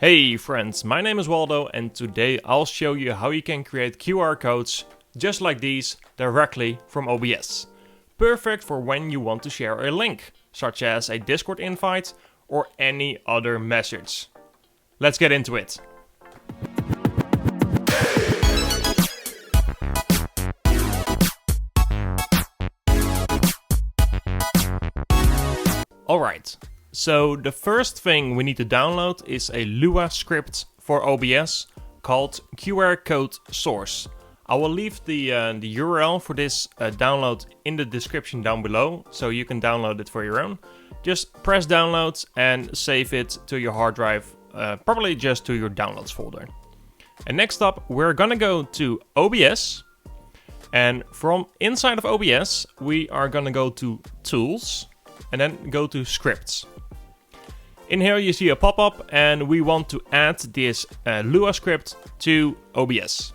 Hey friends, my name is Waldo and today I'll show you how you can create QR codes just like these directly from OBS. Perfect for when you want to share a link, such as a Discord invite or any other message. Let's get into it. Alright, so the first thing we need to download is a Lua script for OBS called QR Code Source. I will leave the URL for this download in the description down below, so you can download it for your own. Just press download and save it to your hard drive, probably just to your downloads folder. And next up, we're gonna go to OBS, and from inside of OBS, we are gonna go to Tools, and then go to Scripts. In here you see a pop-up, and we want to add this Lua script to OBS.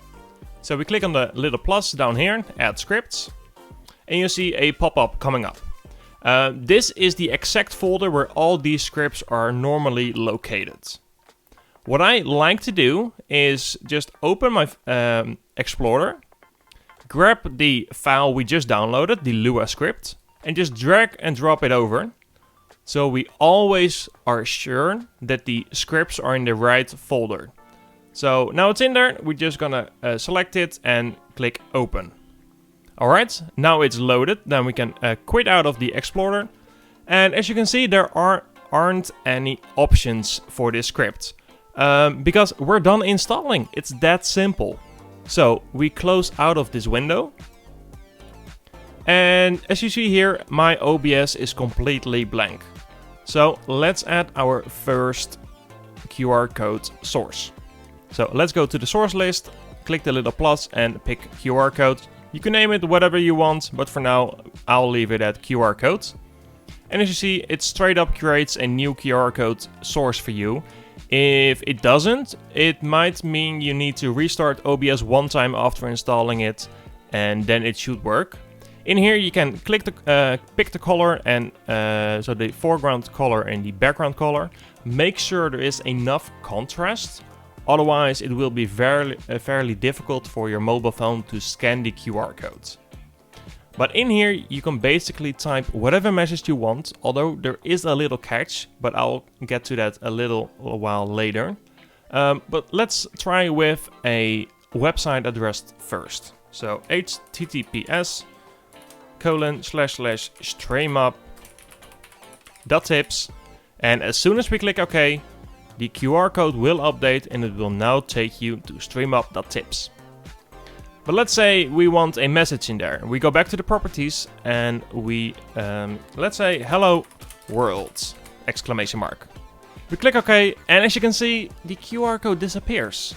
So we click on the little plus down here, Add Scripts, and you see a pop-up coming up. This is the exact folder where all these scripts are normally located. What I like to do is just open my Explorer, grab the file we just downloaded, the Lua script, and just drag and drop it over. So we always are sure that the scripts are in the right folder. So now it's in there, we're just gonna select it and click open. Alright, now it's loaded, then we can quit out of the Explorer. And as you can see, there aren't any options for this script. Because we're done installing, it's that simple. So we close out of this window. And as you see here, my OBS is completely blank. So let's add our first QR code source. So let's go to the source list, click the little plus and pick QR code. You can name it whatever you want, but for now I'll leave it at QR code. And as you see, it straight up creates a new QR code source for you. If it doesn't, it might mean you need to restart OBS one time after installing it, and then it should work. In here you can click the pick the color, and so the foreground color and the background color. Make sure there is enough contrast, otherwise it will be fairly difficult for your mobile phone to scan the QR codes. But in here you can basically type whatever message you want, although there is a little catch, but I'll get to that a little while later. But let's try with a website address first. So https://streamup.tips, and as soon as we click OK, the QR code will update and it will now take you to streamup.tips. But let's say we want a message in there. We go back to the properties and we let's say hello world exclamation mark. We click OK, and as you can see, the QR code disappears.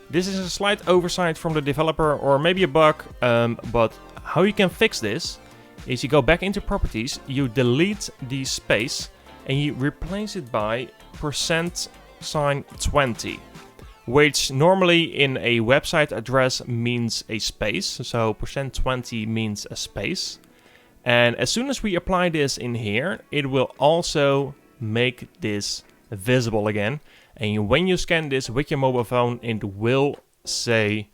This is a slight oversight from the developer or maybe a bug, but how you can fix this is you go back into properties, you delete the space and you replace it by %20, which normally in a website address means a space. So %20 means a space. And as soon as we apply this in here, it will also make this visible again. And when you scan this with your mobile phone, it will say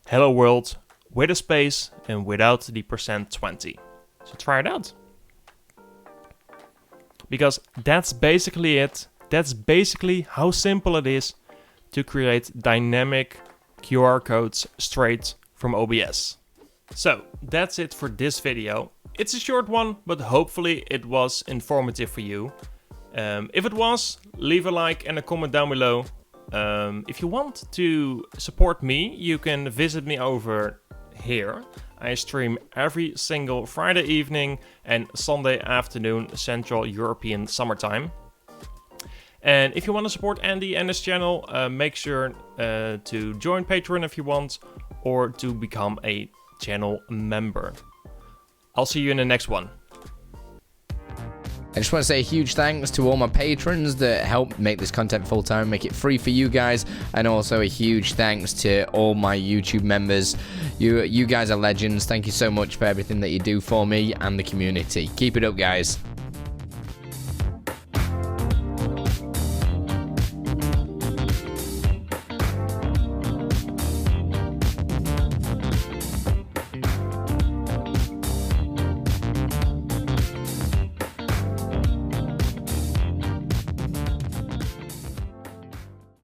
hello world with a space and without the %20. So try it out. Because that's basically it. That's basically how simple it is to create dynamic QR codes straight from OBS. So that's it for this video. It's a short one, but hopefully it was informative for you. If it was, leave a like and a comment down below. If you want to support me, you can visit me over here. I stream every single Friday evening and Sunday afternoon Central European summertime. And if you want to support Andy and his channel, make sure to join Patreon if you want, or to become a channel member. I'll see you in the next one. I just want to say a huge thanks to all my patrons that help make this content full-time, make it free for you guys, and also a huge thanks to all my YouTube members. You guys are legends. Thank you so much for everything that you do for me and the community. Keep it up, guys.